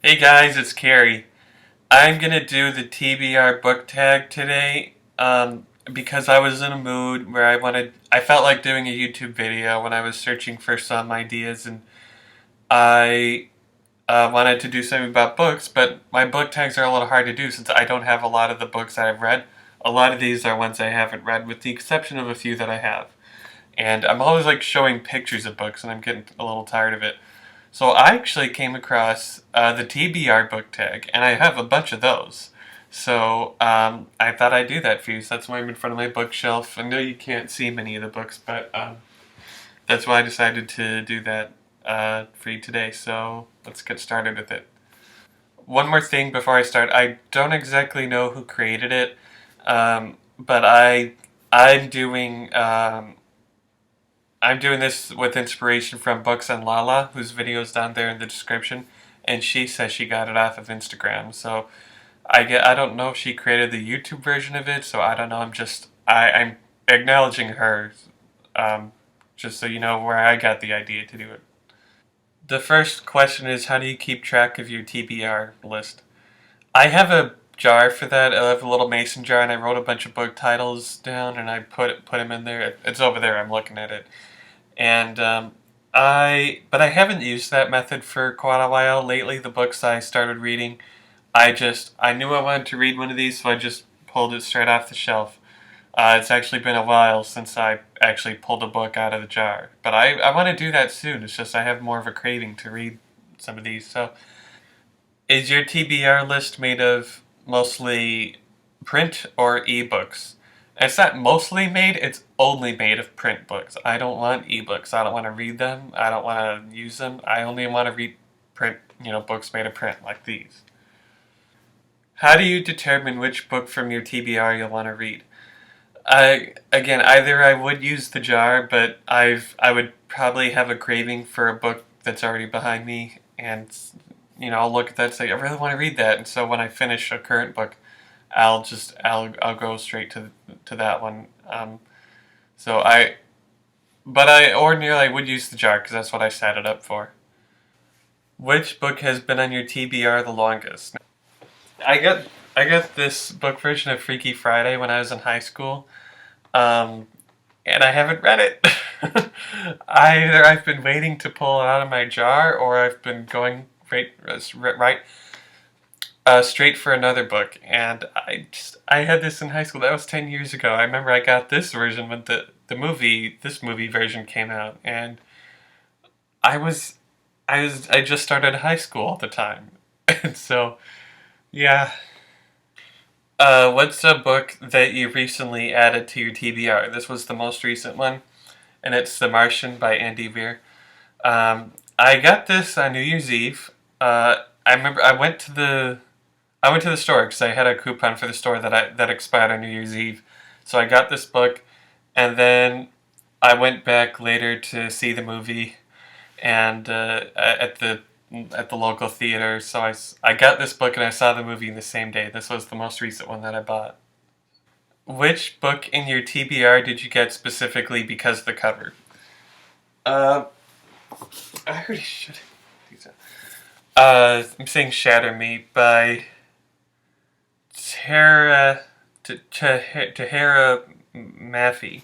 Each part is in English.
Hey guys, it's Carrie. I'm gonna do the TBR book tag today because I was in a mood where I felt like doing a YouTube video when I was searching for some ideas and I wanted to do something about books, but my book tags are a little hard to do since I don't have a lot of the books that I've read. A lot of these are ones I haven't read, with the exception of a few that I have. And I'm always like showing pictures of books and I'm getting a little tired of it. So I actually came across the TBR book tag, and I have a bunch of those. So I thought I'd do that for you. So that's why I'm in front of my bookshelf. I know you can't see many of the books, but that's why I decided to do that for you today. So let's get started with it. One more thing before I start. I don't exactly know who created it, but I'm doing this with inspiration from BooksandLala, whose video is down there in the description, and she says she got it off of Instagram. So I don't know if she created the YouTube version of it, so I don't know. I'm acknowledging her, just so you know where I got the idea to do it. The first question is, how do you keep track of your TBR list? I have a jar for that. I have a little mason jar, and I wrote a bunch of book titles down, and I put them in there. It's over there. I'm looking at it. And but I haven't used that method for quite a while lately. The books I started reading, I knew I wanted to read one of these, so I just pulled it straight off the shelf. It's actually been a while since I actually pulled a book out of the jar, but I want to do that soon. It's just I have more of a craving to read some of these. So, is your TBR list made of mostly print or ebooks? It's not mostly made, it's only made of print books. I don't want ebooks. I don't want to read them. I don't want to use them. I only want to read print, books made of print like these. How do you determine which book from your TBR you'll want to read? Either I would use the jar, but I would probably have a craving for a book that's already behind me, and I'll look at that and say I really want to read that, and so when I finish a current book, I'll go straight to that one. So but I ordinarily would use the jar because that's what I set it up for. Which book has been on your TBR the longest? I got I got this book version of Freaky Friday when I was in high school, um, and I haven't read it. Either I've been waiting to pull it out of my jar, or I've been going straight for another book. And I had this in high school. That was 10 years ago. I remember I got this version when this movie version came out, and I was I just started high school at the time, and so yeah. What's a book that you recently added to your TBR? This was the most recent one, and it's The Martian by Andy Weir. I got this on New Year's Eve. I remember I went to the store because I had a coupon for the store that expired on New Year's Eve. So I got this book, and then I went back later to see the movie, and at the local theater. So I got this book and I saw the movie in the same day. This was the most recent one that I bought. Which book in your TBR did you get specifically because of the cover? Uh, I already should. I'm saying Shatter Me by Tahara Mafi.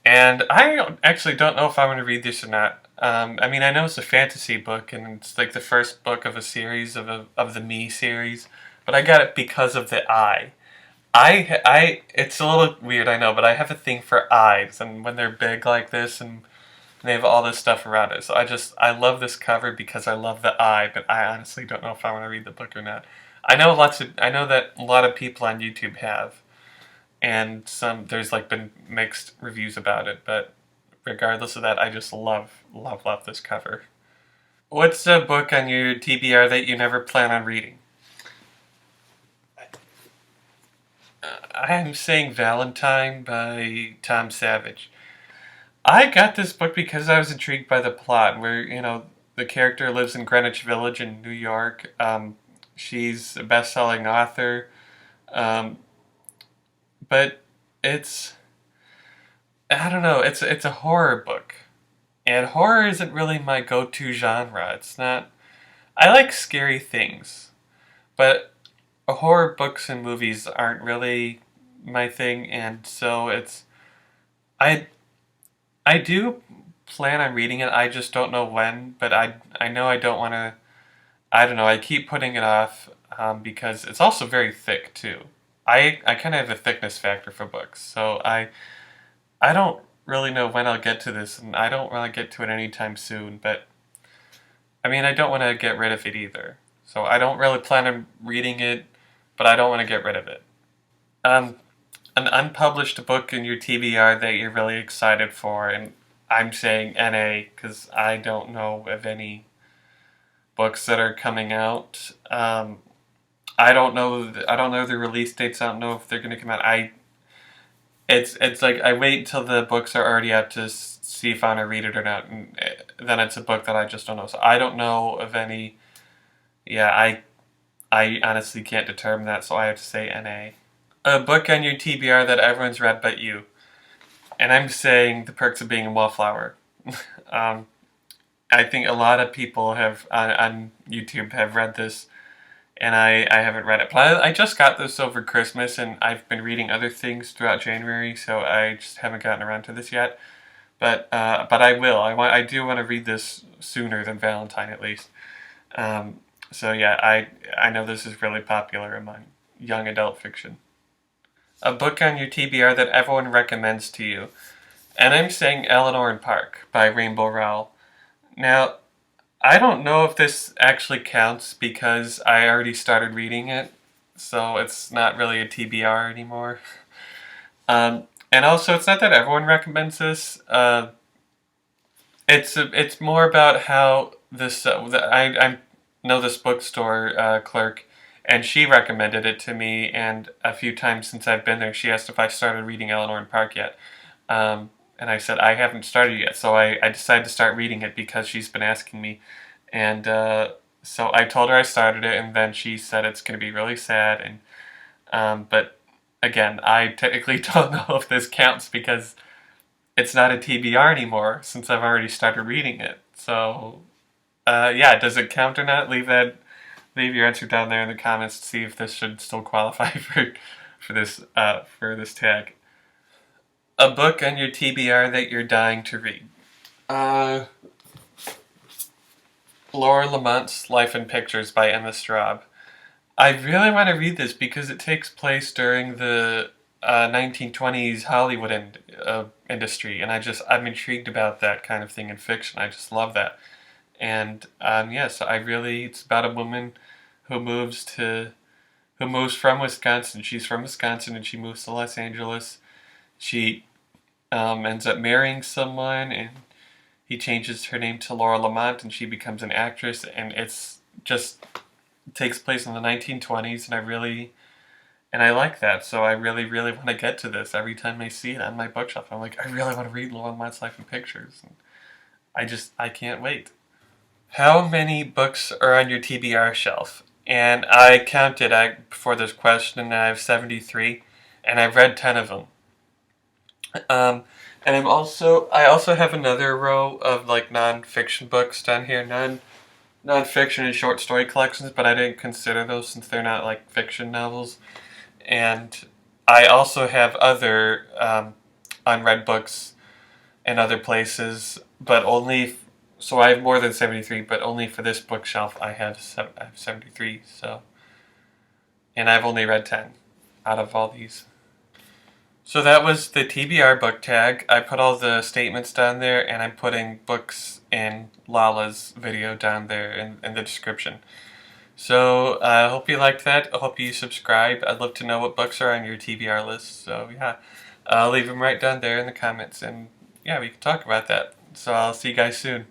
And I actually don't know if I'm going to read this or not. I mean, I know it's a fantasy book, and it's like the first book of a series of the Me series, but I got it because of the eye. It's a little weird, I know, but I have a thing for eyes, and when they're big like this, and they have all this stuff around it. So I love this cover because I love the eye, but I honestly don't know if I want to read the book or not. I know that a lot of people on YouTube have, and there's like been mixed reviews about it, but regardless of that, I just love this cover. What's a book on your TBR that you never plan on reading? I'm saying Valentine by Tom Savage. I got this book because I was intrigued by the plot, where the character lives in Greenwich Village in New York. She's a best-selling author, um, but it's I don't know. It's a horror book, and horror isn't really my go-to genre. It's not. I like scary things, but horror books and movies aren't really my thing, and so I I do plan on reading it. I just don't know when, but I know I don't want to. I don't know. I keep putting it off because it's also very thick too. I kind of have a thickness factor for books, so I don't really know when I'll get to this, and I don't really get to it anytime soon. But I mean, I don't want to get rid of it either. So I don't really plan on reading it, but I don't want to get rid of it. Um, an unpublished book in your TBR that you're really excited for, and I'm saying NA because I don't know of any books that are coming out. I don't know. I don't know the release dates. I don't know if they're going to come out. It's like I wait until the books are already out to see if I want to read it or not, and then it's a book that I just don't know. So I don't know of any. Yeah, I honestly can't determine that, so I have to say NA. A book on your TBR that everyone's read but you, and I'm saying The Perks of Being a Wallflower. um, I think a lot of people have on YouTube have read this, and I haven't read it. But I just got this over Christmas, and I've been reading other things throughout January, so I just haven't gotten around to this yet. But I will. I do want to read this sooner than Valentine at least. So yeah, I know this is really popular among young adult fiction. A book on your TBR that everyone recommends to you, and I'm saying Eleanor and Park by Rainbow Rowell. Now, I don't know if this actually counts because I already started reading it, so it's not really a TBR anymore. And also, it's not that everyone recommends this. It's more about how this. I know this bookstore clerk, and she recommended it to me. And a few times since I've been there, she asked if I started reading Eleanor and Park yet. And I said I haven't started yet, so I decided to start reading it because she's been asking me. And so I told her I started it, and then she said it's going to be really sad. And but again, I technically don't know if this counts because it's not a TBR anymore since I've already started reading it. So yeah, does it count or not? Leave your answer down there in the comments to see if this should still qualify for this tag. A book on your TBR that you're dying to read. Uh, Laura Lamont's Life in Pictures by Emma Straub. I really want to read this because it takes place during the 1920s Hollywood industry, and I'm intrigued about that kind of thing in fiction. I just love that. And yes, it's about a woman who who moves from Wisconsin. She's from Wisconsin, and she moves to Los Angeles. She ends up marrying someone, and he changes her name to Laura Lamont, and she becomes an actress. And it's just it takes place in the 1920s, and I like that. So I really, really want to get to this. Every time I see it on my bookshelf, I'm like, I really want to read Laura Lamont's Life in Pictures. And I can't wait. How many books are on your TBR shelf? And I counted before this question, and I have 73, and I've read 10 of them. And I also have another row of like non-fiction books down here, non-fiction and short story collections, but I didn't consider those since they're not like fiction novels. And I also have other unread books in other places, but only. So I have more than 73, but only for this bookshelf I have 73. So, and I've only read 10 out of all these. So that was the TBR book tag. I put all the statements down there, and I'm putting books in Lala's video down there in the description. So I hope you liked that. I hope you subscribe. I'd love to know what books are on your TBR list. So yeah, I'll leave them right down there in the comments, and yeah, we can talk about that. So I'll see you guys soon.